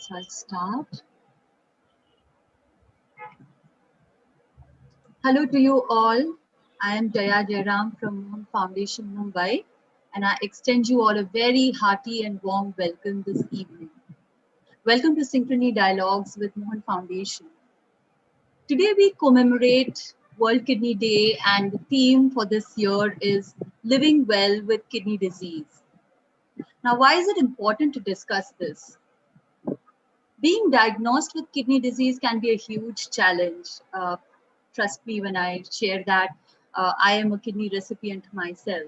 So I'll start. Hello to you all. I am Jaya Jairam from MOHAN Foundation, Mumbai, and I extend you all a very hearty and warm welcome this evening. Welcome to Synchrony Dialogues with MOHAN Foundation. Today we commemorate World Kidney Day, and the theme for this year is Living Well with Kidney Disease. Now, why is it important to discuss this? Being diagnosed with kidney disease can be a huge challenge. Trust me when I share that I am a kidney recipient myself.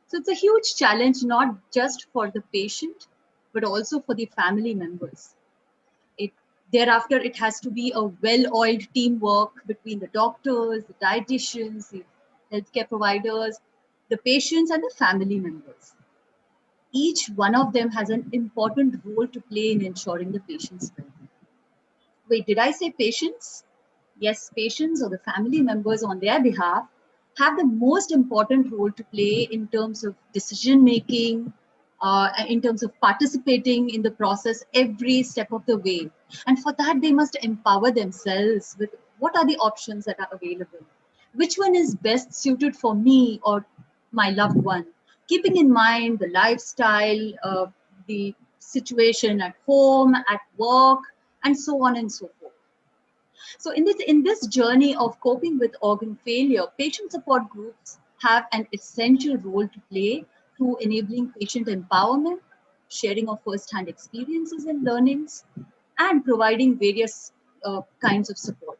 So it's a huge challenge, not just for the patient, but also for the family members. Thereafter, it has to be a well-oiled teamwork between the doctors, the dietitians, the healthcare providers, the patients, and the family members. Each one of them has an important role to play in ensuring the patient's well-being. Wait, did I say patients? Yes, patients or the family members on their behalf have the most important role to play in terms of decision making, in terms of participating in the process every step of the way. And for that, they must empower themselves with what are the options that are available. Which one is best suited for me or my loved one? Keeping in mind the lifestyle, the situation at home, at work, and so on and so forth. So in this journey of coping with organ failure, patient support groups have an essential role to play through enabling patient empowerment, sharing of first-hand experiences and learnings, and providing various kinds of support.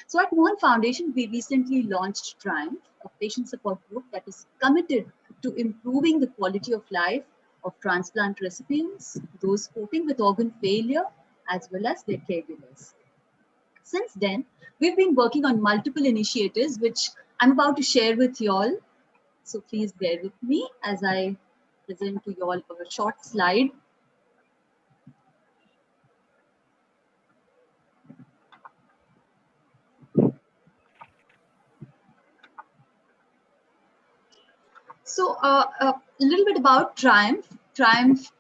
So at MOHAN Foundation, we recently launched TRIOMPH, a patient support group that is committed to improving the quality of life of transplant recipients, those coping with organ failure, as well as their caregivers. Since then, we've been working on multiple initiatives, which I'm about to share with you all. So please bear with me as I present to you all a short slide. So a little bit about TRIOMPH. TRIOMPH,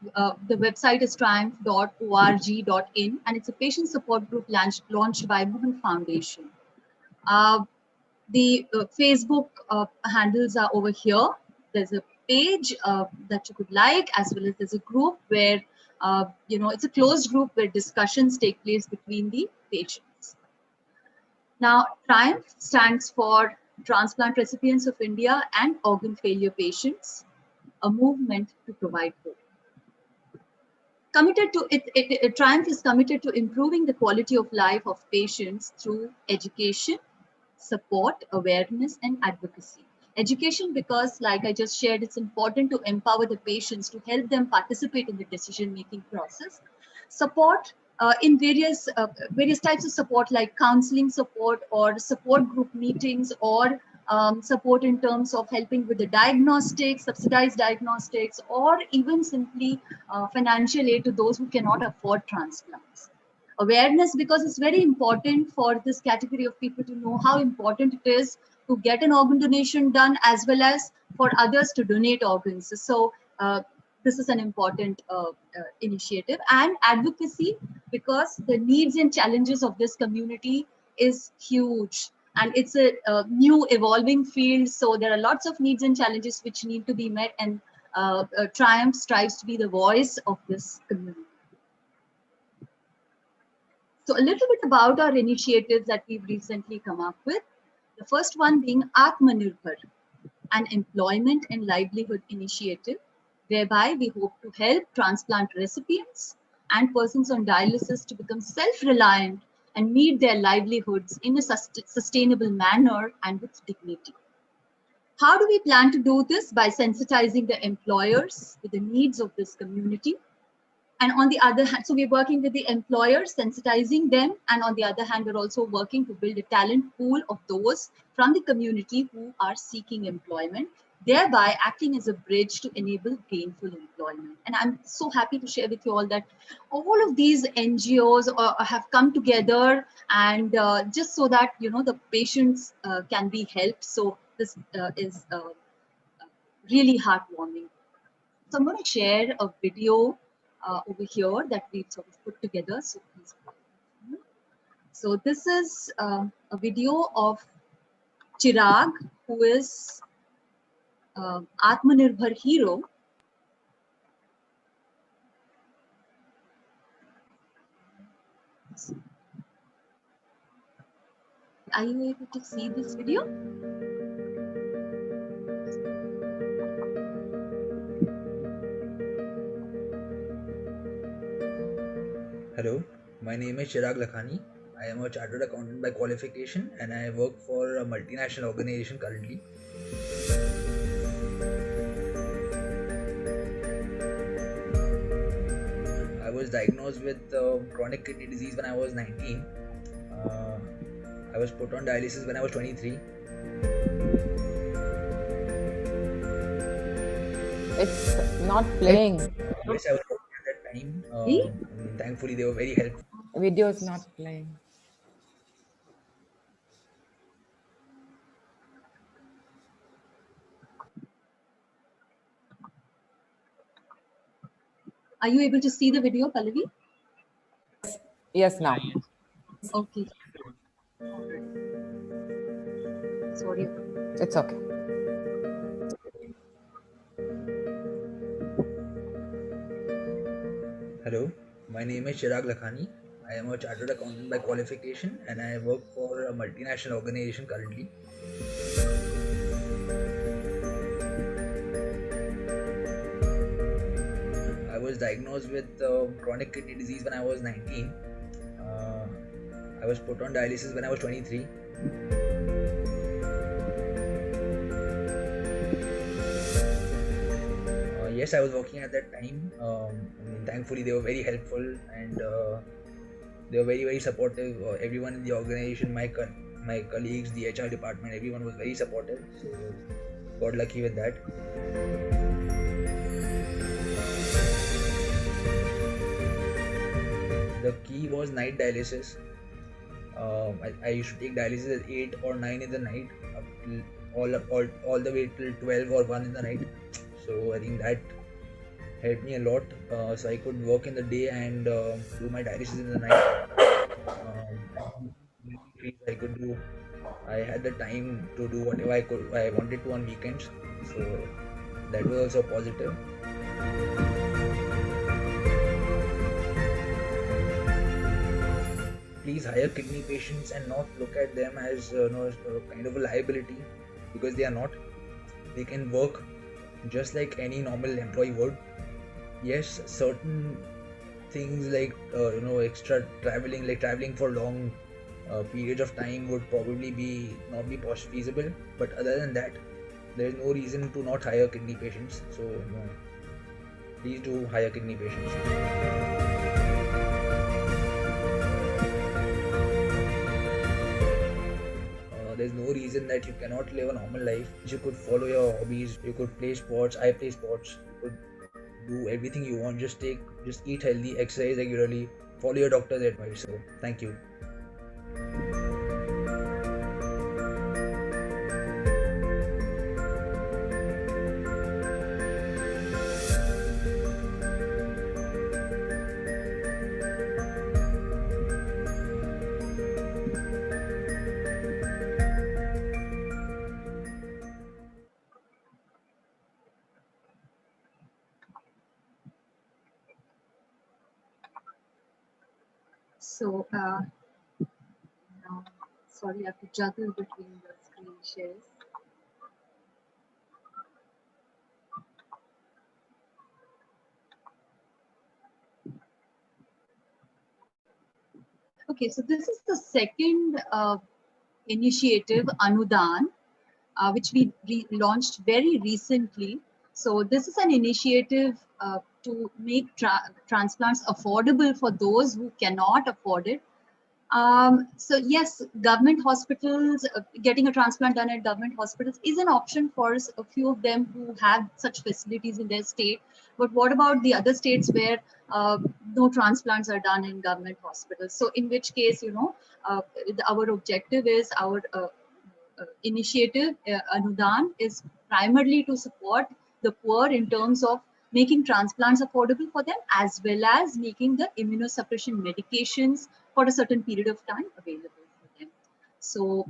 the website is triumph.org.in, and it's a patient support group launched by MOHAN Foundation. The Facebook handles are over here. There's a page that you could like, as well as there's a group where, it's a closed group where discussions take place between the patients. Now, TRIOMPH stands for Transplant Recipients of India and Organ Failure Patients, a movement to provide hope. TRIOMPH is committed to improving the quality of life of patients through education, support, awareness, and advocacy. Education because, like I just shared, it's important to empower the patients to help them participate in the decision-making process. Support in various types of support, like counseling support or support group meetings, or support in terms of helping with the diagnostics, subsidized diagnostics, or even simply financial aid to those who cannot afford transplants. Awareness because it's very important for this category of people to know how important it is to get an organ donation done, as well as for others to donate organs. So this is an important initiative. And advocacy because the needs and challenges of this community is huge, and it's a new evolving field. So there are lots of needs and challenges which need to be met, and TRIOMPH strives to be the voice of this community. So a little bit about our initiatives that we've recently come up with. The first one being Atmanirbhar, an employment and livelihood initiative, whereby we hope to help transplant recipients and persons on dialysis to become self-reliant and meet their livelihoods in a sustainable manner and with dignity. How do we plan to do this? By sensitizing the employers with the needs of this community. And on the other hand, so we're working with the employers, sensitizing them. And on the other hand, we're also working to build a talent pool of those from the community who are seeking employment, thereby acting as a bridge to enable gainful employment. And I'm so happy to share with you all that all of these NGOs have come together, and just so that, the patients can be helped. So this is really heartwarming. So I'm going to share a video over here that we've sort of put together. So please. So this is a video of Chirag, who is Atmanirbhar hero. Are you able to see this video? Hello, my name is Chirag Lakhani. I am a chartered accountant by qualification and I work for a multinational organization currently. I was diagnosed with chronic kidney disease when I was 19. I was put on dialysis when I was 23. It's not playing. Yes, I was working at that time. Thankfully, they were very helpful. Video is not playing. Are you able to see the video, Pallavi? Yes, now. Okay. Sorry. It's okay. Hello, my name is Chirag Lakhani. I am a chartered accountant by qualification and I work for a multinational organization currently. I was diagnosed with chronic kidney disease when I was 19. I was put on dialysis when I was 23. Yes, I was working at that time. Thankfully, they were very helpful and they were very, very supportive. Everyone in the organization, my colleagues, the HR department, everyone was very supportive. So, got lucky with that. The key was night dialysis. I used to take dialysis at 8 or 9 in the night, up till all the way till 12 or 1 in the night. So I think that helped me a lot. So I could work in the day and do my dialysis in the night. I could do. I had the time to do whatever I wanted to on weekends. So that was also positive. Please hire kidney patients and not look at them as kind of a liability, because they are not. They can work just like any normal employee would. Yes, certain things like extra traveling, like traveling for long periods of time, would probably not be feasible. But other than that, there is no reason to not hire kidney patients. So please do hire kidney patients. There's no reason that you cannot live a normal life. You could follow your hobbies, you could play sports. I play sports. You could do everything you want. Just eat healthy, exercise regularly, follow your doctor's advice. So thank you. So, now, sorry, I have to juggle between the screen shares. Okay, so this is the second initiative, Anudan, which we launched very recently. So this is an initiative to make transplants affordable for those who cannot afford it. So yes, government hospitals, getting a transplant done at government hospitals is an option for a few of them who have such facilities in their state. But what about the other states where no transplants are done in government hospitals? So in which case, our objective is, our initiative, Anudan, is primarily to support the poor in terms of making transplants affordable for them, as well as making the immunosuppression medications for a certain period of time available for them. So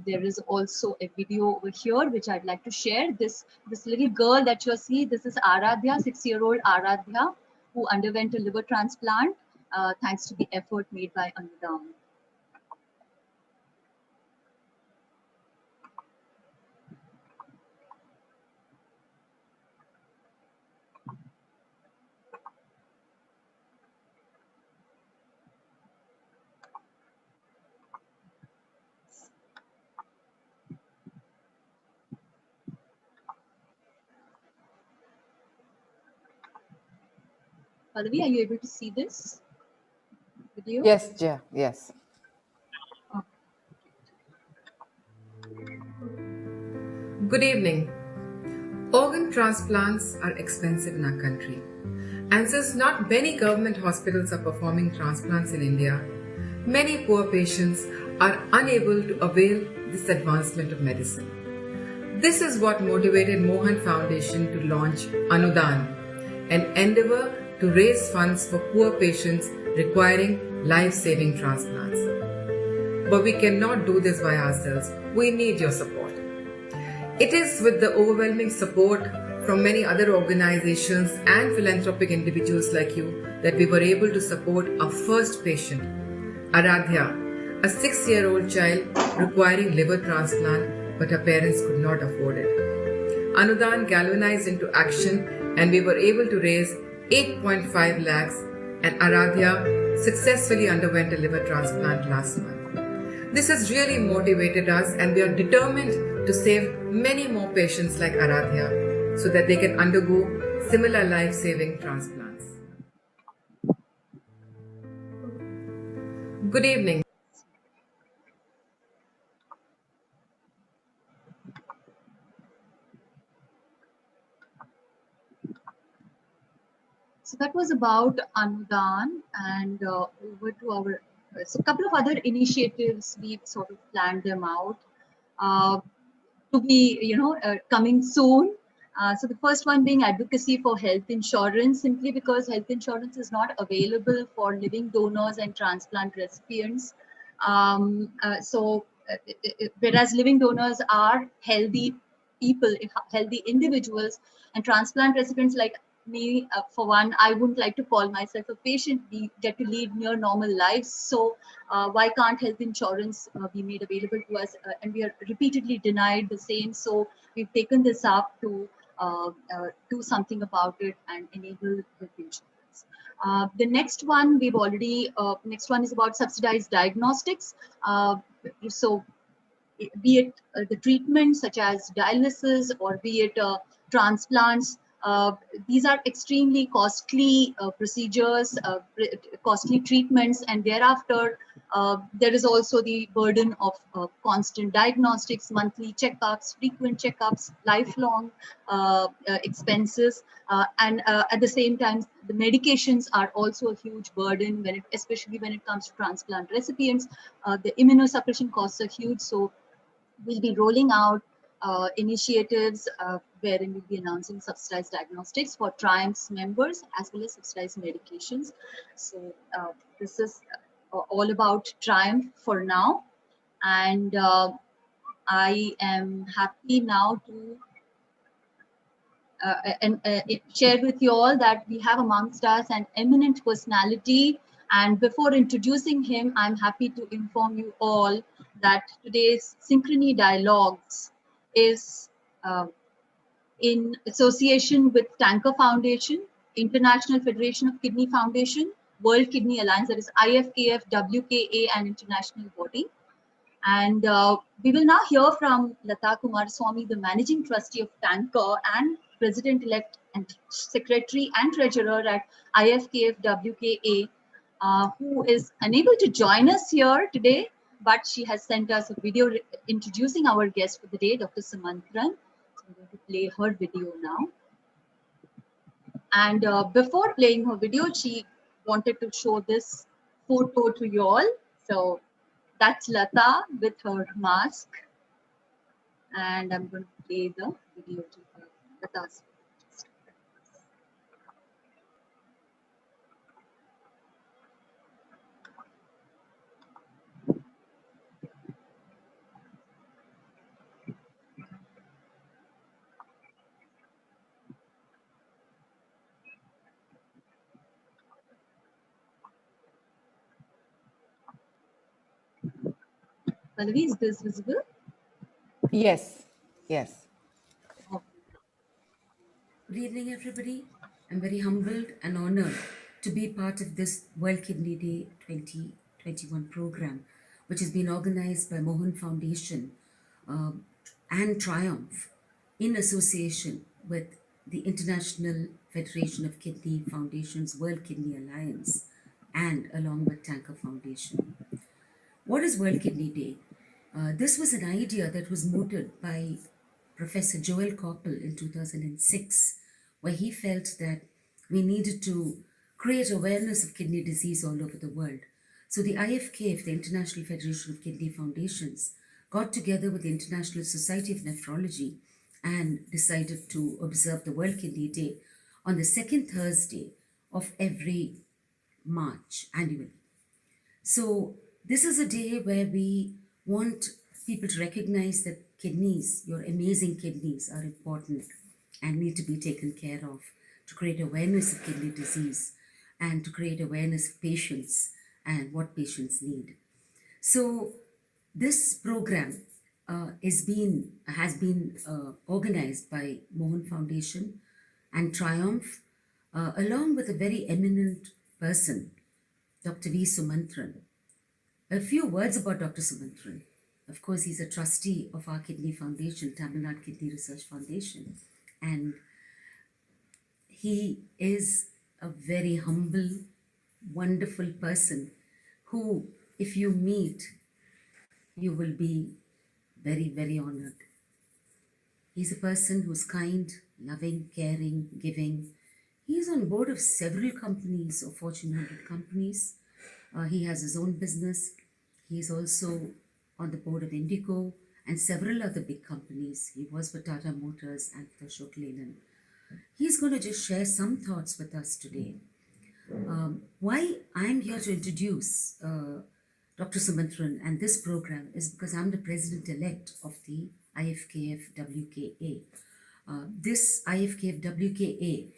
there is also a video over here which I'd like to share. This little girl that you see, this is Aradhya, 6-year-old Aradhya, who underwent a liver transplant thanks to the effort made by Anudam. Pallavi, are you able to see this video? Yes, Jaya. Yes. Good evening. Organ transplants are expensive in our country. And since not many government hospitals are performing transplants in India, many poor patients are unable to avail this advancement of medicine. This is what motivated MOHAN Foundation to launch Anudan, an endeavor to raise funds for poor patients requiring life-saving transplants. But we cannot do this by ourselves. We need your support. It is with the overwhelming support from many other organizations and philanthropic individuals like you that we were able to support our first patient, Aradhya, a 6-year-old child requiring liver transplant, but her parents could not afford it. Anudan galvanized into action and we were able to raise 8.5 lakhs and Aradhya successfully underwent a liver transplant last month. This has really motivated us and we are determined to save many more patients like Aradhya so that they can undergo similar life-saving transplants. Good evening. So that was about Anudan, and over to our so a couple of other initiatives. We've sort of planned them out to be coming soon. So the first one being advocacy for health insurance, simply because health insurance is not available for living donors and transplant recipients. Whereas living donors are healthy people, healthy individuals, and transplant recipients like me, for one, I wouldn't like to call myself a patient. We get to lead near normal lives. So why can't health insurance be made available to us? And we are repeatedly denied the same. So we've taken this up to do something about it and enable health insurance. The next one we've already, next one is about subsidized diagnostics. So be it the treatment such as dialysis or be it transplants, these are extremely costly procedures, costly treatments, and thereafter there is also the burden of constant diagnostics, monthly checkups, frequent checkups, lifelong expenses, and at the same time, the medications are also a huge burden, especially when it comes to transplant recipients. The immunosuppression costs are huge, so we'll be rolling out initiatives wherein we'll be announcing subsidized diagnostics for TRIOMPH's members as well as subsidized medications. So this is all about TRIOMPH for now. And I am happy now to share with you all that we have amongst us an eminent personality. And before introducing him, I'm happy to inform you all that today's Synchrony Dialogues is in association with Tanker Foundation, International Federation of Kidney Foundation, World Kidney Alliance, that is IFKF-WKA, an international body. And we will now hear from Lata Kumaraswamy, the Managing Trustee of Tanker and President-elect and Secretary and Treasurer at IFKF-WKA, who is unable to join us here today, but she has sent us a video introducing our guest for the day, Dr. Sumantran. So I'm going to play her video now. And before playing her video, she wanted to show this photo to you all. So that's Lata with her mask. And I'm going to play the video to her. Lata's. Pallavi, is this visible? Yes. Yes. Okay. Good evening, everybody. I'm very humbled and honored to be part of this World Kidney Day 2021 program, which has been organized by MOHAN Foundation and TRIOMPH in association with the International Federation of Kidney Foundations World Kidney Alliance and along with Tanker Foundation. What is World Kidney Day? This was an idea that was mooted by Professor Joel Koppel in 2006, where he felt that we needed to create awareness of kidney disease all over the world. So the IFKF, the International Federation of Kidney Foundations, got together with the International Society of Nephrology and decided to observe the World Kidney Day on the second Thursday of every March annually. So this is a day where we want people to recognize that kidneys, your amazing kidneys, are important and need to be taken care of, to create awareness of kidney disease and to create awareness of patients and what patients need. So this program has been organized by MOHAN Foundation and TRIOMPH, along with a very eminent person, Dr. V. Sumantran. A few words about Dr. Sumantran. Of course, he's a trustee of our kidney foundation, Tamilnad Kidney Research Foundation. And he is a very humble, wonderful person who, if you meet, you will be very, very honored. He's a person who's kind, loving, caring, giving. He's on board of several companies, of Fortune 100 companies. He has his own business. He's also on the board of Indigo and several other big companies. He was with Tata Motors and with Ashok Leyland. He's going to just share some thoughts with us today. Why I'm here to introduce Dr. Sumantran and this program is because I'm the president-elect of the IFKF-WKA. This IFKF-WKA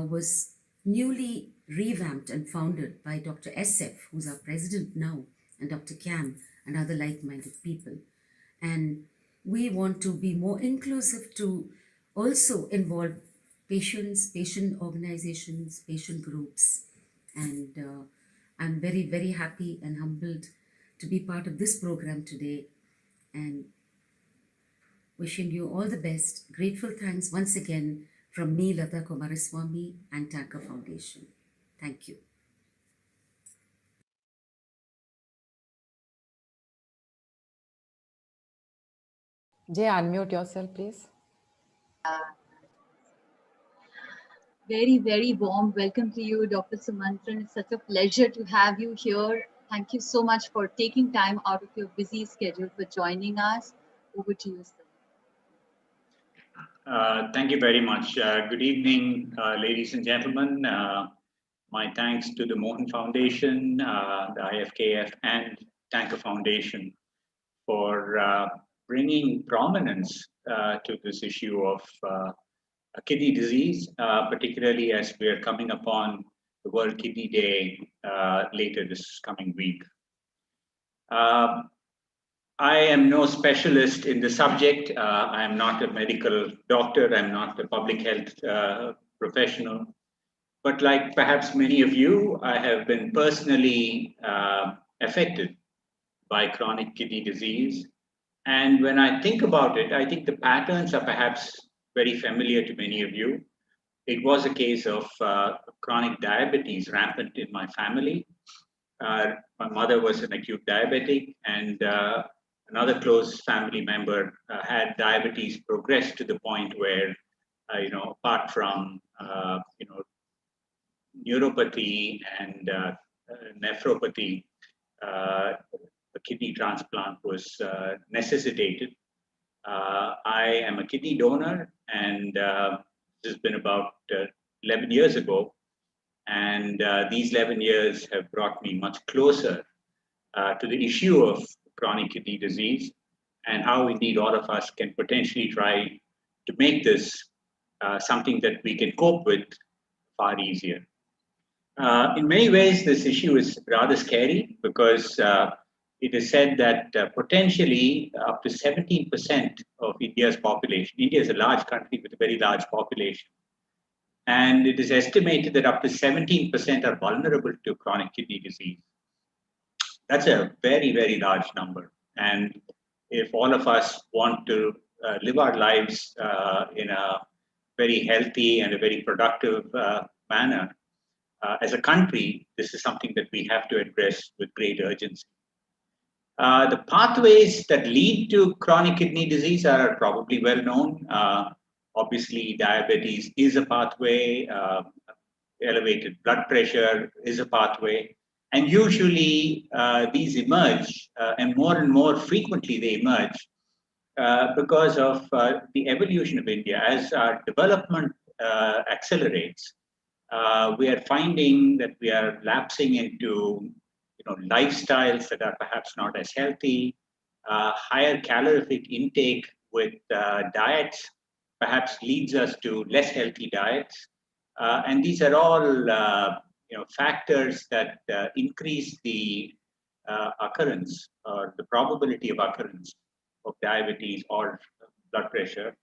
was newly revamped and founded by Dr. SF, who's our president now, and Dr. Cam and other like-minded people. And we want to be more inclusive to also involve patients, patient organizations, patient groups. And I'm very, very happy and humbled to be part of this program today and wishing you all the best. Grateful thanks once again from me, Lata Kumaraswamy and Tanker Foundation. Thank you. Jay, unmute yourself, please. Very, very warm welcome to you, Dr. Sumantran. It's such a pleasure to have you here. Thank you so much for taking time out of your busy schedule for joining us. Over to you, sir. Thank you very much. Good evening, ladies and gentlemen. My thanks to the MOHAN Foundation, the IFKF, and Tanker Foundation for bringing prominence to this issue of kidney disease, particularly as we are coming upon the World Kidney Day later this coming week. I am no specialist in the subject. I am not a medical doctor. I'm not a public health professional. But like perhaps many of you, I have been personally affected by chronic kidney disease. And when I think about it, I think the patterns are perhaps very familiar to many of you. It was a case of chronic diabetes rampant in my family. My mother was an acute diabetic, and another close family member had diabetes progressed to the point where, apart from, neuropathy and nephropathy, a kidney transplant was necessitated. I am a kidney donor, and this has been about 11 years ago. And these 11 years have brought me much closer to the issue of chronic kidney disease and how indeed all of us can potentially try to make this something that we can cope with far easier. In many ways, this issue is rather scary because it is said that potentially up to 17% of India's population, India is a large country with a very large population, and it is estimated that up to 17% are vulnerable to chronic kidney disease. That's a very, very large number. And if all of us want to live our lives in a very healthy and a very productive manner, as a country, this is something that we have to address with great urgency. The pathways that lead to chronic kidney disease are probably well known. Obviously, diabetes is a pathway, elevated blood pressure is a pathway, and usually these emerge, and more frequently they emerge because of the evolution of India. As our development accelerates, we are finding that we are lapsing into lifestyles that are perhaps not as healthy, higher calorific intake with diets perhaps leads us to less healthy diets. And these are all factors that increase the occurrence or the probability of occurrence of diabetes or blood pressure.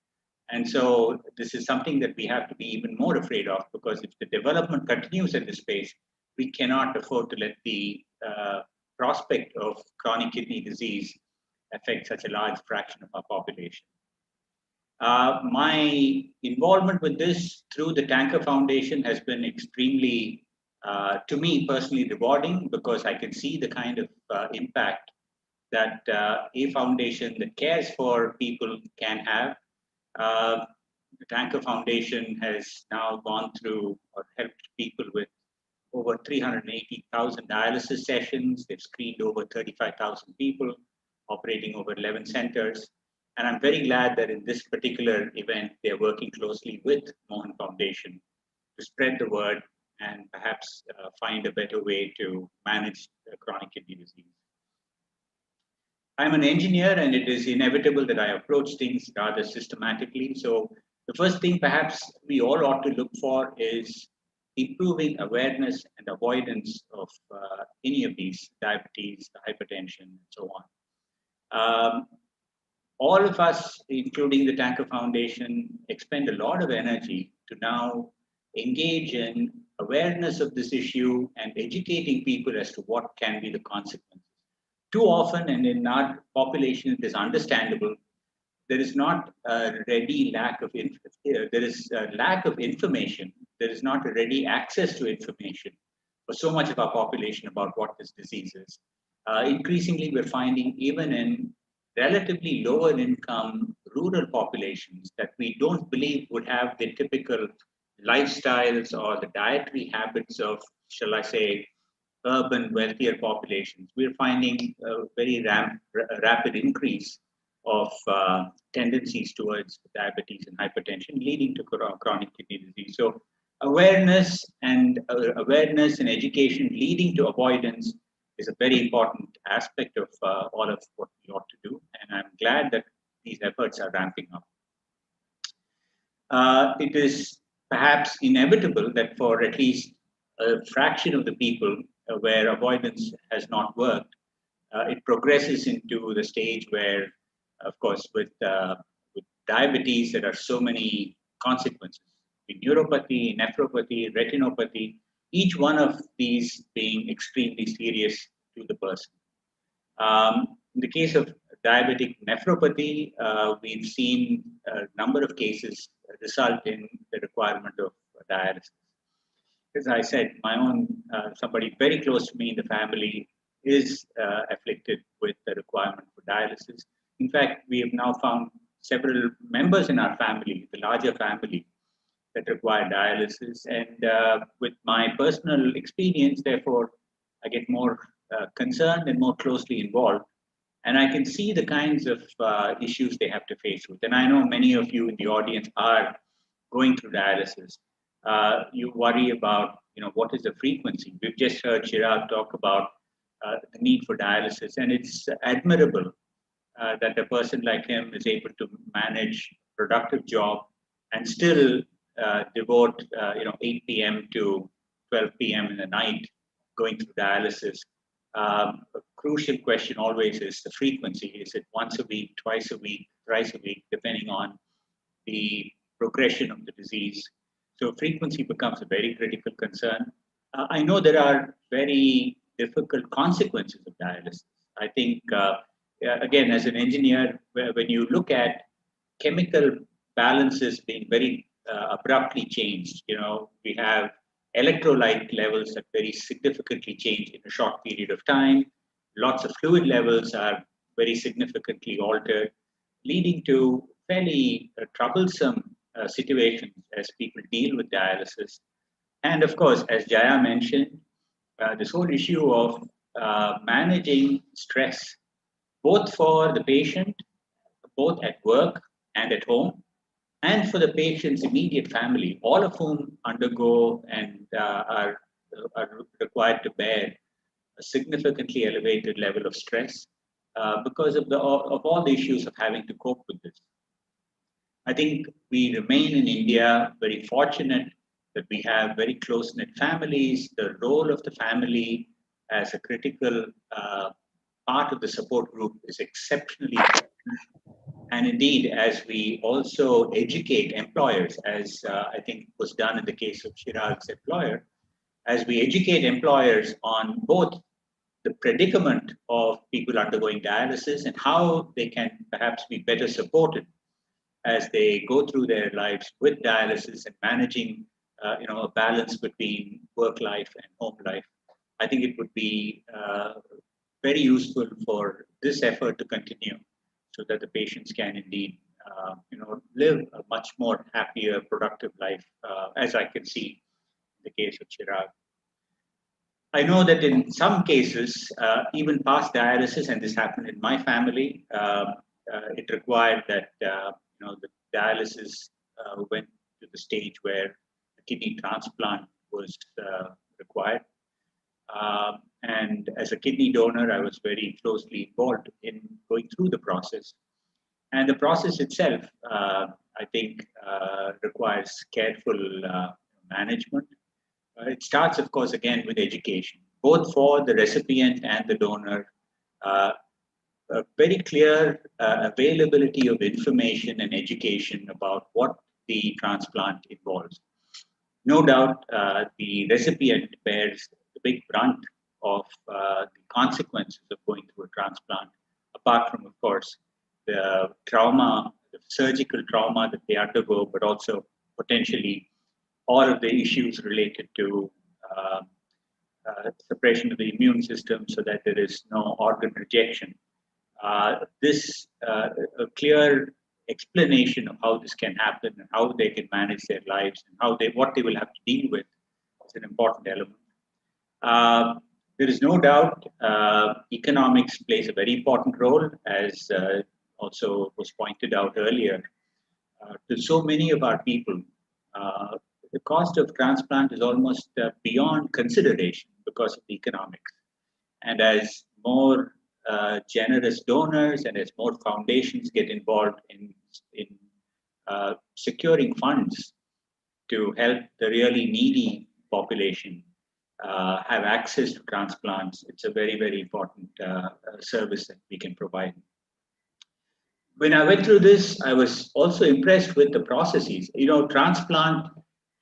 And so this is something that we have to be even more afraid of, because if the development continues at this pace, we cannot afford to let the prospect of chronic kidney disease affect such a large fraction of our population. My involvement with this through the Tanker Foundation has been extremely, to me personally, rewarding, because I can see the kind of impact that a foundation that cares for people can have. The Tanker Foundation has now gone through or helped people with over 380,000 dialysis sessions. They've screened over 35,000 people, operating over 11 centers. And I'm very glad that in this particular event, they're working closely with MOHAN Foundation to spread the word and perhaps find a better way to manage chronic kidney disease. I'm an engineer, and it is inevitable that I approach things rather systematically. So the first thing perhaps we all ought to look for is improving awareness and avoidance of any of these, diabetes, hypertension, and so on. All of us, including the Tanker Foundation, expend a lot of energy to now engage in awareness of this issue and educating people as to what can be the consequences. Too often, and in our population, it is understandable, there is not a ready lack of there is a lack of information. There is not a ready access to information for so much of our population about what this disease is. Increasingly, we're finding even in relatively lower income rural populations that we don't believe would have the typical lifestyles or the dietary habits of, shall I say, urban wealthier populations. We're finding a very rapid increase of tendencies towards diabetes and hypertension, leading to chronic kidney disease. So awareness and education leading to avoidance is a very important aspect of all of what we ought to do. And I'm glad that these efforts are ramping up. It is perhaps inevitable that for at least a fraction of the people where avoidance has not worked, it progresses into the stage where, of course, with diabetes, there are so many consequences. In neuropathy, nephropathy, retinopathy, each one of these being extremely serious to the person. In the case of diabetic nephropathy, we've seen a number of cases result in the requirement of dialysis. As I said, my own, somebody very close to me in the family is afflicted with the requirement for dialysis. In fact, we have now found several members in our family, the larger family, that require dialysis. And with my personal experience, therefore, I get more concerned and more closely involved. And I can see the kinds of issues they have to face with. And I know many of you in the audience are going through dialysis. You worry about, what is the frequency? We've just heard Chirag talk about the need for dialysis, and it's admirable that a person like him is able to manage a productive job and still devote, 8 p.m. to 12 p.m. in the night going through dialysis. crucial question always is the frequency. Is it once a week, twice a week, thrice a week, depending on the progression of the disease? So frequency becomes a very critical concern. I know there are very difficult consequences of dialysis. I think, again, as an engineer, when you look at chemical balances being very abruptly changed, we have electrolyte levels that very significantly change in a short period of time. Lots of fluid levels are very significantly altered, leading to fairly troublesome situations as people deal with dialysis. And of course, as Jaya mentioned, this whole issue of managing stress, both for the patient, both at work and at home, and for the patient's immediate family, all of whom undergo and are required to bear a significantly elevated level of stress because of all the issues of having to cope with this. I think we remain in India very fortunate that we have very close-knit families. The role of the family as a critical part of the support group is exceptionally important. And indeed, as we also educate employers, as I think was done in the case of Chirag's employer, as we educate employers on both the predicament of people undergoing dialysis and how they can perhaps be better supported as they go through their lives with dialysis and managing a balance between work life and home life, I think it would be very useful for this effort to continue so that the patients can indeed live a much more happier, productive life, as I can see in the case of Chirag. I know that in some cases, even past dialysis, and this happened in my family, it required that the dialysis went to the stage where a kidney transplant was required. And as a kidney donor, I was very closely involved in going through the process. And the process itself, I think, requires careful management. It starts, of course, again with education, both for the recipient and the donor. A very clear availability of information and education about what the transplant involves. No doubt, the recipient bears the big brunt of the consequences of going through a transplant, apart from, of course, the trauma, the surgical trauma that they undergo, but also potentially all of the issues related to suppression of the immune system so that there is no organ rejection. This a clear explanation of how this can happen and how they can manage their lives and what they will have to deal with is an important element. There is no doubt economics plays a very important role, as also was pointed out earlier. To so many of our people, the cost of transplant is almost beyond consideration because of the economics. And as more generous donors and as more foundations get involved in securing funds to help the really needy population have access to transplants, it's a very, very important service that we can provide. When I went through this, I was also impressed with the processes. Transplant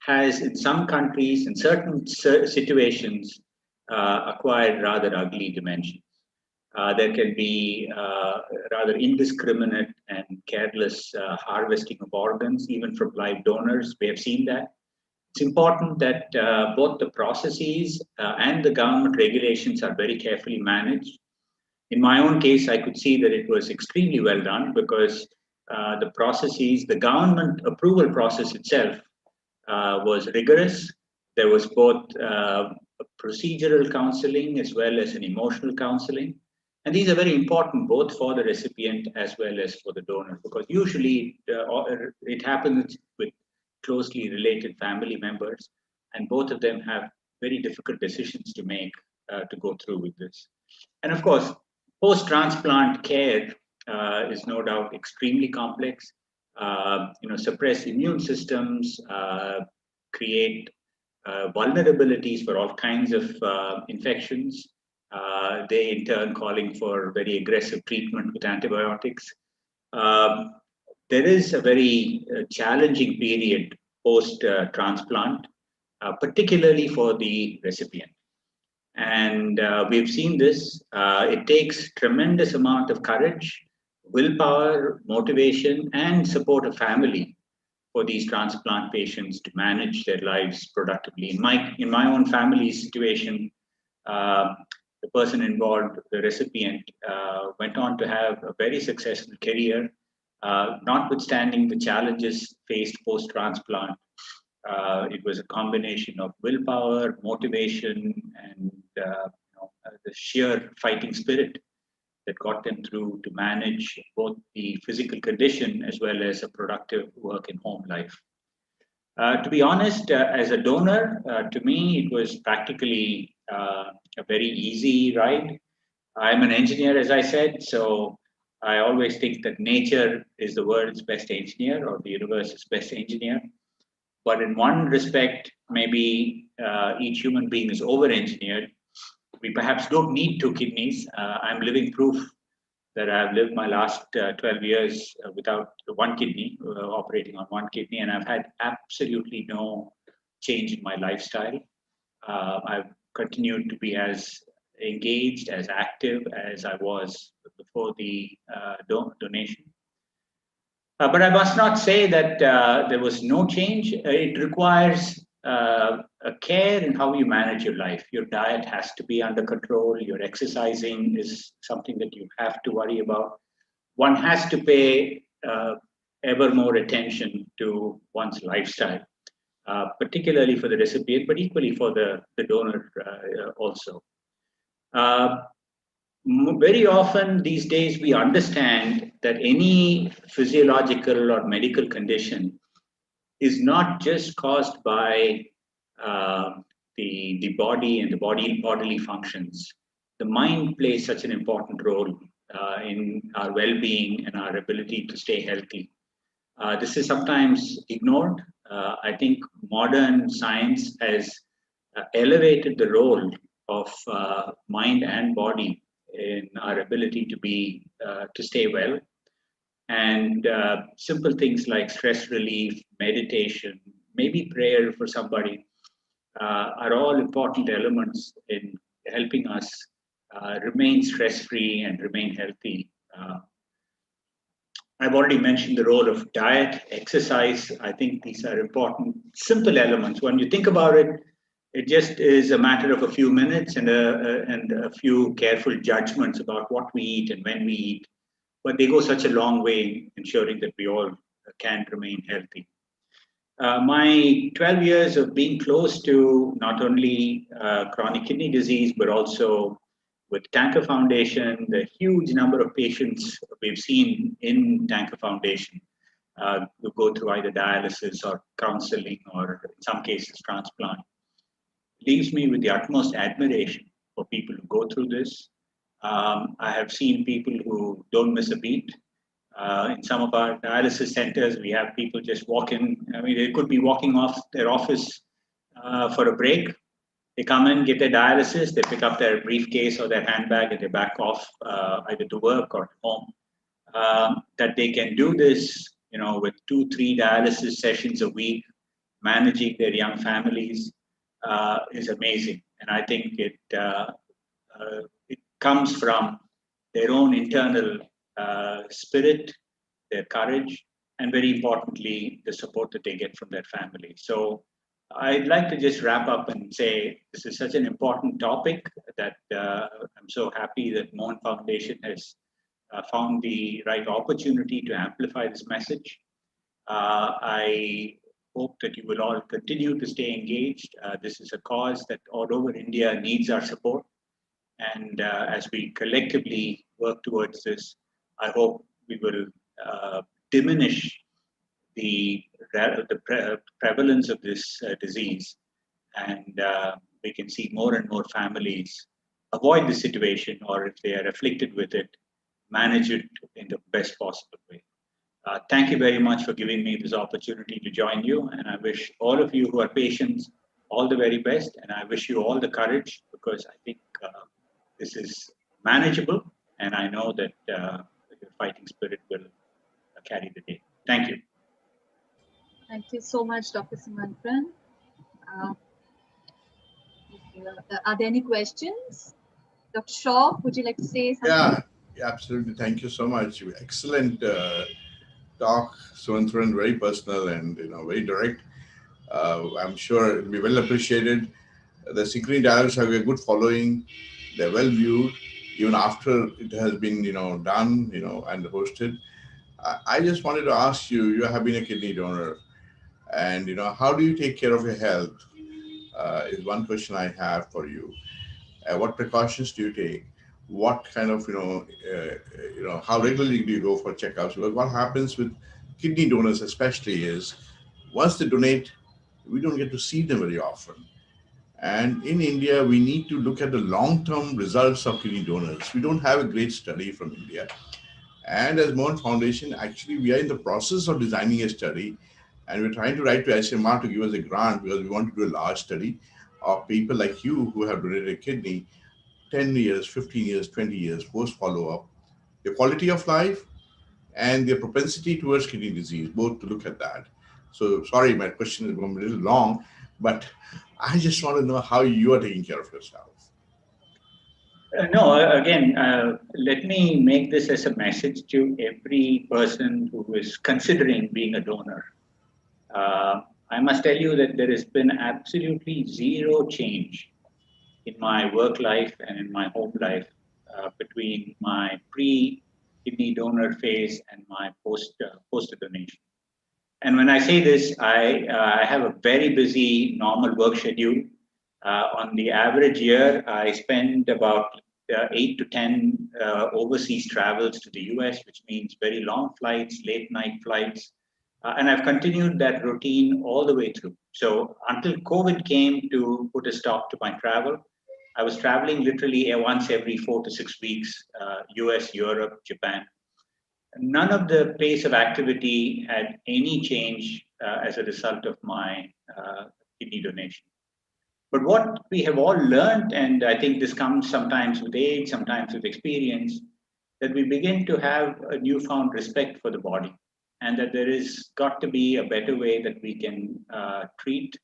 has, in some countries, in certain situations, acquired rather ugly dimensions. There can be rather indiscriminate and careless harvesting of organs, even from live donors. We have seen that. It's important that both the processes and the government regulations are very carefully managed. In my own case, I could see that it was extremely well done because the processes, the government approval process itself was rigorous. There was both procedural counseling as well as an emotional counseling. And these are very important both for the recipient as well as for the donor, because usually it happens with closely related family members, and both of them have very difficult decisions to make to go through with this. And of course, post-transplant care is no doubt extremely complex. Suppress immune systems, create vulnerabilities for all kinds of infections. they in turn calling for very aggressive treatment with antibiotics. There is a very challenging period post-transplant, particularly for the recipient. And we've seen this. It takes tremendous amount of courage, willpower, motivation, and support of family for these transplant patients to manage their lives productively. In my own family situation, the person involved, the recipient, went on to have a very successful career, notwithstanding the challenges faced post-transplant. It was a combination of willpower, motivation, and the sheer fighting spirit that got them through to manage both the physical condition as well as a productive work and home life. To be honest, as a donor, to me, it was practically a very easy ride. I'm an engineer, as I said, so I always think that nature is the world's best engineer or the universe's best engineer. But in one respect, maybe each human being is over-engineered. We perhaps don't need two kidneys. I'm living proof that I've lived my last 12 years without one kidney, operating on one kidney, and I've had absolutely no change in my lifestyle. I've continued to be as engaged, as active as I was before the donation. But I must not say that there was no change. It requires a care in how you manage your life. Your diet has to be under control. Your exercising is something that you have to worry about. One has to pay ever more attention to one's lifestyle, particularly for the recipient, but equally for the donor also. Very often these days we understand that any physiological or medical condition is not just caused by the body and the bodily functions. The mind plays such an important role in our well-being and our ability to stay healthy. This is sometimes ignored. I think modern science has elevated the role of mind and body in our ability to stay well. And simple things like stress relief, meditation, maybe prayer for somebody are all important elements in helping us remain stress-free and remain healthy. I've already mentioned the role of diet, exercise. I think these are important, simple elements. When you think about it, it just is a matter of a few minutes and a few careful judgments about what we eat and when we eat. But they go such a long way in ensuring that we all can remain healthy. My 12 years of being close to not only chronic kidney disease, but also with Tanker Foundation, the huge number of patients we've seen in Tanker Foundation who go through either dialysis or counseling or in some cases transplant, leaves me with the utmost admiration for people who go through this. I have seen people who don't miss a beat. In some of our dialysis centers, we have people just walk in. I mean, they could be walking off their office for a break. They come in, get their dialysis, they pick up their briefcase or their handbag, and they back off either to work or home. That they can do this, with 2-3 dialysis sessions a week, managing their young families is amazing. And I think it comes from their own internal spirit, their courage, and very importantly, the support that they get from their family. So I'd like to just wrap up and say this is such an important topic that I'm so happy that MOHAN Foundation has found the right opportunity to amplify this message. I hope that you will all continue to stay engaged. This is a cause that all over India needs our support. And as we collectively work towards this, I hope we will diminish the prevalence of this disease, and we can see more and more families avoid the situation, or if they are afflicted with it, manage it in the best possible way. Thank you very much for giving me this opportunity to join you, and I wish all of you who are patients all the very best, and I wish you all the courage, because I think this is manageable, and I know that your fighting spirit will carry the day. Thank you. Thank you so much, Dr. Sumantran. Are there any questions? Dr. Shaw, would you like to say something? Yeah, absolutely. Thank you so much. Excellent talk, Sumantran. Very personal and very direct. I'm sure it'll be well appreciated. The Synchrony Dialogues have a good following. They're well viewed, even after it has been done and hosted. I just wanted to ask you. You have been a kidney donor, and how do you take care of your health? Is one question I have for you. What precautions do you take? What kind of how regularly do you go for checkups? Because what happens with kidney donors especially is once they donate, we don't get to see them very often. And in India, we need to look at the long-term results of kidney donors. We don't have a great study from India. And as MOHAN Foundation, actually, we are in the process of designing a study, and we're trying to write to SMR to give us a grant because we want to do a large study of people like you who have donated a kidney 10 years, 15 years, 20 years post follow-up, the quality of life and their propensity towards kidney disease, both to look at that. So sorry, my question is going to be a little long, but I just want to know how you are taking care of yourself. No, again, let me make this as a message to every person who is considering being a donor. I must tell you that there has been absolutely zero change in my work life and in my home life between my pre-kidney donor phase and my post-donation. And when I say this, I have a very busy normal work schedule. On the average year, I spend about 8 to 10 overseas travels to the US, which means very long flights, late night flights. And I've continued that routine all the way through. So until COVID came to put a stop to my travel, I was traveling literally once every 4 to 6 weeks, US, Europe, Japan. None of the pace of activity had any change as a result of my kidney donation. But what we have all learned, and I think this comes sometimes with age, sometimes with experience, that we begin to have a newfound respect for the body, and that there is got to be a better way that we can treat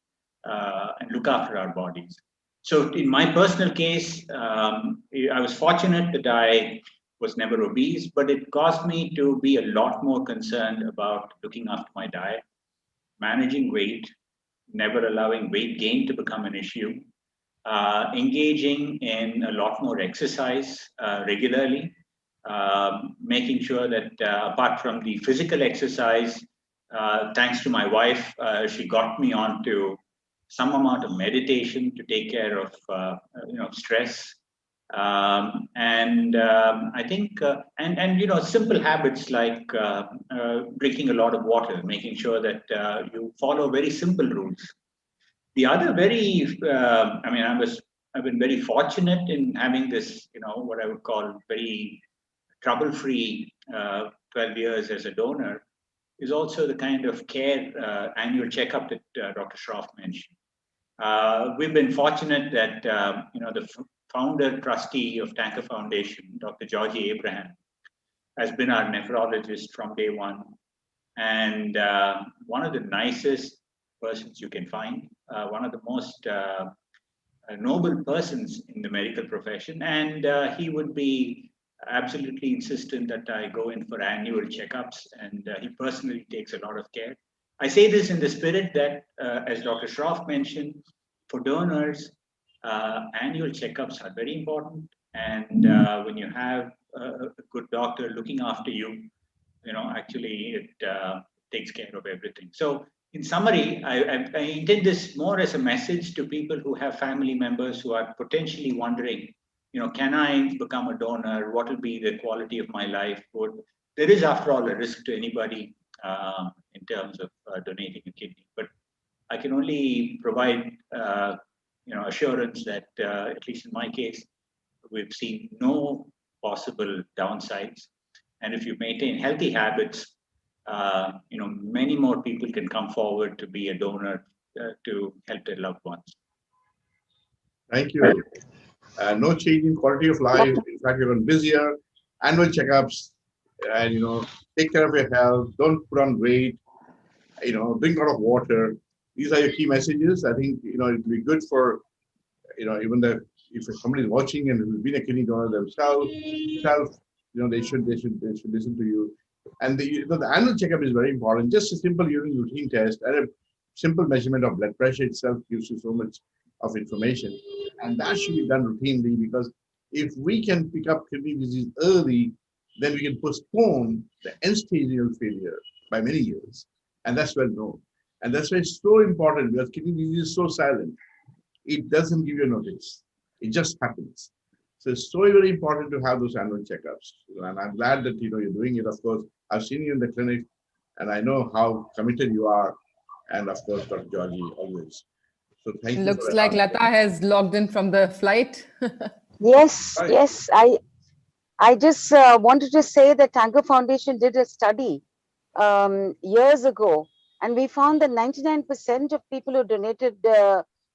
and look after our bodies. So in my personal case, I was fortunate that I was never obese, but it caused me to be a lot more concerned about looking after my diet, managing weight, never allowing weight gain to become an issue, engaging in a lot more exercise regularly, making sure that apart from the physical exercise, thanks to my wife, she got me onto some amount of meditation to take care of stress. I think simple habits like drinking a lot of water, making sure that you follow very simple rules. The other I've been very fortunate in having this, what I would call very trouble-free 12 years as a donor, is also the kind of care annual checkup that Dr. Shroff mentioned. We've been fortunate that the founder trustee of Tanker Foundation, Dr. Georgie Abraham, has been our nephrologist from day one, and one of the nicest persons you can find, one of the most noble persons in the medical profession, and he would be absolutely insistent that I go in for annual checkups, and he personally takes a lot of care. I say this in the spirit that, as Dr. Shroff mentioned, for donors, annual checkups are very important. And when you have a good doctor looking after you, actually it takes care of everything. So in summary, I intend this more as a message to people who have family members who are potentially wondering, can I become a donor? What will be the quality of my life? There is, after all, a risk to anybody in terms of donating a kidney. But I can only provide, assurance that, at least in my case, we've seen no possible downsides. And if you maintain healthy habits, many more people can come forward to be a donor to help their loved ones. Thank you. No change in quality of life. In fact, you're even busier. Annual checkups, and take care of your health. Don't put on weight. Drink a lot of water. These are your key messages. I think it'll be good for even if somebody is watching and has been a kidney donor themselves, they should listen to you. And the annual checkup is very important. Just a simple urine routine test and a simple measurement of blood pressure itself gives you so much of information, and that should be done routinely, because if we can pick up kidney disease early, then we can postpone the end stage renal failure by many years, and that's well known. And that's why it's so important, because kidney disease is so silent. It doesn't give you a notice. It just happens. So it's so very important to have those annual checkups. And I'm glad that you're doing it. Of course, I've seen you in the clinic, and I know how committed you are. And of course, Dr. Georgie, always. So thank you for Looks that like answer. Lata has logged in from the flight. Yes, Right. yes. I just wanted to say that Tanker Foundation did a study years ago, and we found that 99% of people who donated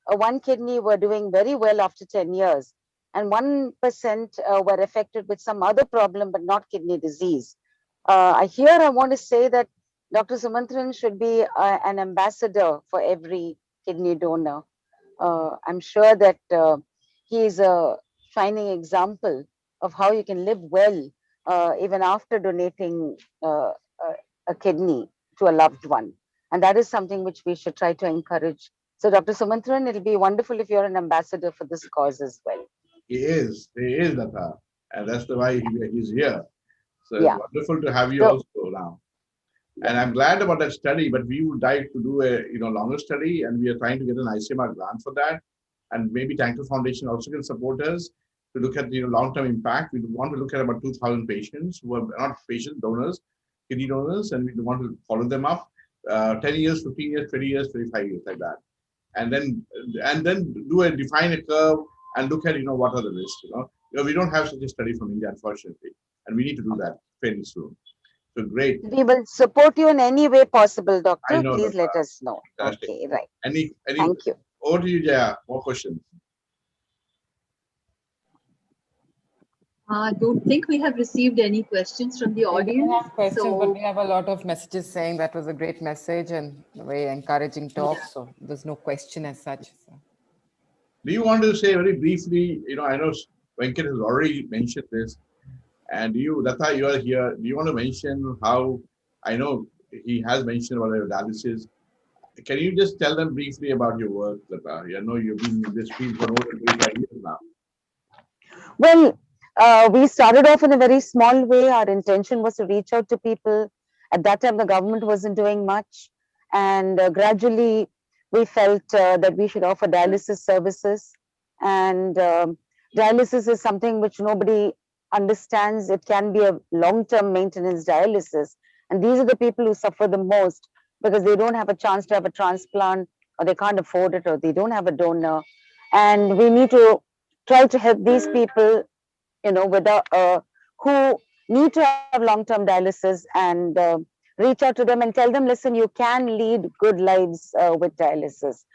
one kidney were doing very well after 10 years, and 1% were affected with some other problem, but not kidney disease. Here, I want to say that Dr. Sumantran should be an ambassador for every kidney donor. I'm sure that he is a shining example of how you can live well even after donating a kidney to a loved one. And that is something which we should try to encourage. So, Dr. Sumantran, it'll be wonderful if you're an ambassador for this cause as well. He is, Lata. And that's the why he's here. So it's Yeah. wonderful to have you So, also now. And I'm glad about that study, but we would like to do a longer study, and we are trying to get an ICMR grant for that. And maybe Tanker Foundation also can support us to look at long-term impact. We want to look at about 2,000 patients who are not patient donors, kidney donors, and we want to follow them up 10 years, 15 years, 20 years, 25 years, like that. And then define a curve and look at what are the risks. We don't have such a study from India, unfortunately, and we need to do that fairly soon. So great. we will support you in any way possible, I Doctor. know, Please let Dr. us know. Fantastic. Okay, right. Any Thank you. over to you, Jaya. More questions. I don't think we have received any questions from the We don't audience. have questions, but So we have a lot of messages saying that was a great message and a very encouraging talk. So there's no question as such. So. Do you want to say very briefly? I know Venkat has already mentioned this, and Lata, you are here. Do you want to mention how? I know he has mentioned about your dialysis. Can you just tell them briefly about your work, Lata? I know you've been in this field for more than 25 years now. Well, we started off in a very small way. Our intention was to reach out to people. At that time, the government wasn't doing much. And gradually, we felt that we should offer dialysis services. And dialysis is something which nobody understands. It can be a long-term maintenance dialysis. And these are the people who suffer the most because they don't have a chance to have a transplant, or they can't afford it, or they don't have a donor. And we need to try to help these people, who need to have long-term dialysis, and reach out to them and tell them, listen, you can lead good lives with dialysis.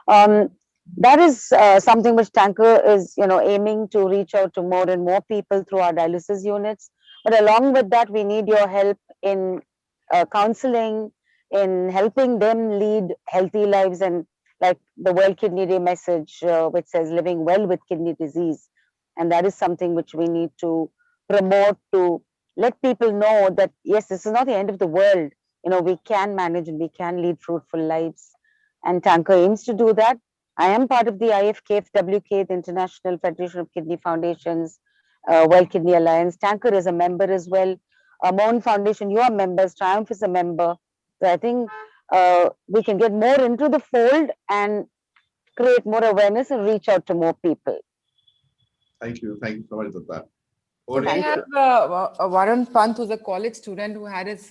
That is something which Tanker is, aiming to reach out to more and more people through our dialysis units. But along with that, we need your help in counseling, in helping them lead healthy lives, and like the World Kidney Day message, which says living well with kidney disease. And that is something which we need to promote, to let people know that, yes, this is not the end of the world. We can manage and we can lead fruitful lives. And Tanker aims to do that. I am part of the IFKF-WKA, the International Federation of Kidney Foundations, World Kidney Alliance. Tanker is a member as well. MOHAN Foundation, you are members. TRIOMPH is a member. So I think we can get more into the fold and create more awareness and reach out to more people. Thank you so much for that. So we have Varun Pant, who's a college student who had his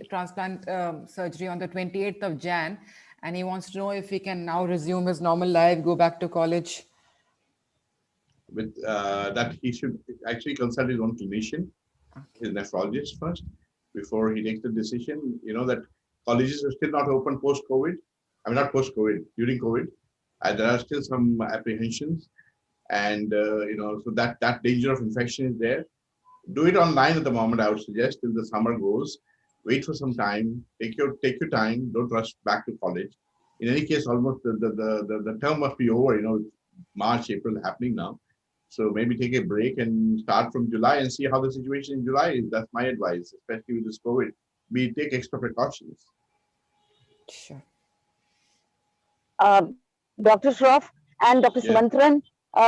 transplant surgery on the 28th of Jan, and he wants to know if he can now resume his normal life, go back to college. With that, he should actually consult his own clinician, his nephrologist first, before he takes the decision. That colleges are still not open post-COVID. I mean, not post-COVID, during COVID. There are still some apprehensions. And so that danger of infection is there. Do it online at the moment, I would suggest, till the summer goes. Wait for some time. Take your time. Don't rush back to college. In any case, almost the term must be over. March, April happening now. So maybe take a break and start from July and see how the situation in July is. That's my advice, especially with this COVID. We take extra precautions. Sure. Dr. Shroff and Dr. Yeah. Sumantran,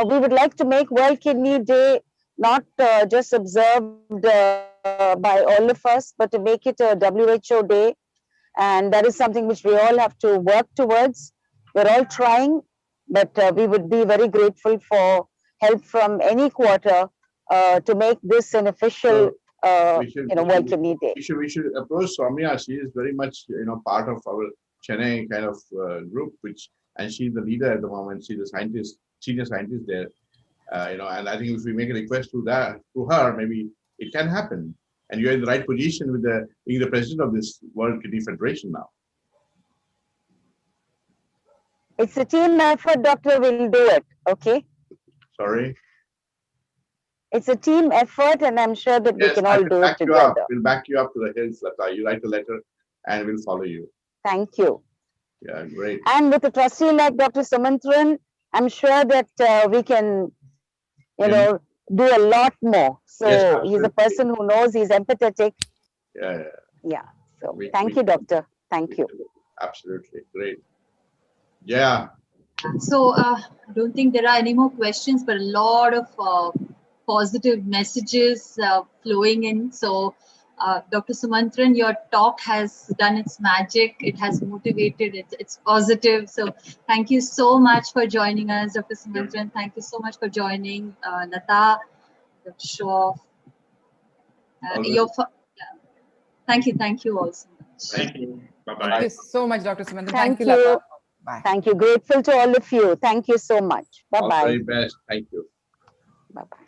we would like to make World Kidney Day not just observed by all of us, but to make it a WHO day. And that is something which we all have to work towards. We're all trying, but we would be very grateful for help from any quarter to make this an official World Kidney Day. We should approach Soumya. She is very much part of our Chennai kind of group, and she's the leader at the moment. She's the senior scientist there. And I think if we make a request to her, maybe it can happen. And you're in the right position with being the president of this World Kidney Federation now. It's a team effort, Doctor. We'll do it. Okay. Sorry. It's a team effort, and I'm sure that we can all do it together. We'll back you up to the hills, Lata. You write a letter, and we'll follow you. Thank you. Yeah, great. And with a trustee like Dr. Sumantran, I'm sure that we can, do a lot more. So yes, he's a person who knows, he's empathetic. Yeah. So thank you, Doctor. Thank you. Absolutely. Great. Yeah. So I don't think there are any more questions, but a lot of positive messages flowing in. So Dr. Sumantran, your talk has done its magic. It has motivated. It's positive. So thank you so much for joining us, Dr. Sumantran. Thank you so much for joining Lata, Dr. Shroff. Thank you all so much. Thank you. Bye-bye. Thank you so much, Dr. Sumantran. Thank you, Lata. Bye. Thank you. Grateful to all of you. Thank you so much. Bye-bye. All the very best. Thank you. Bye-bye.